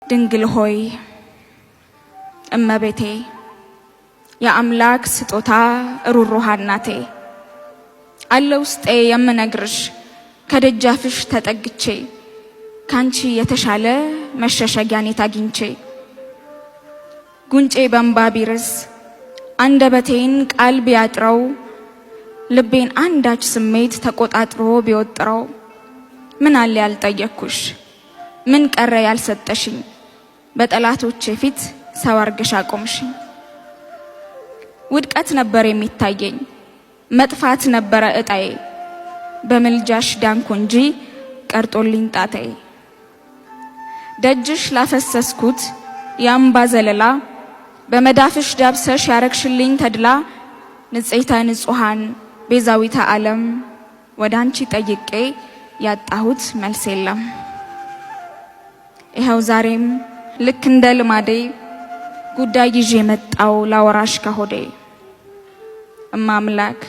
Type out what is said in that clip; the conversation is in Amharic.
ድንግል ሆይ እመቤቴ የአምላክ ስጦታ ሩሩሃ እናቴ አለ ውስጤ የምነግርሽ ከደጃፍሽ ተጠግቼ ካንቺ የተሻለ መሸሸጊያን አግኝቼ ጉንጬ በእንባ ቢርስ አንደበቴን ቃል ቢያጥረው ልቤን አንዳች ስሜት ተቆጣጥሮ ቢወጥረው ምን አለ ያልጠየቅኩሽ ምን ቀረ ያልሰጠሽኝ በጠላቶቼ ፊት ሰው አርገሽ አቆምሽኝ። ውድቀት ነበር የሚታየኝ መጥፋት ነበረ እጣዬ በምልጃሽ ዳንኩ እንጂ ቀርጦልኝ ጣታዬ። ደጅሽ ላፈሰስኩት የአምባ ዘለላ በመዳፍሽ ዳብሰሽ ያረግሽልኝ ተድላ ንጽሕተ ንጹሃን ቤዛዊተ ዓለም ወዳንቺ ጠይቄ ያጣሁት መልስ የለም። ይኸው ዛሬም ልክ እንደ ልማዴ ጉዳይ ይዤ መጣው ላወራሽ ከሆዴ እማ አምላክ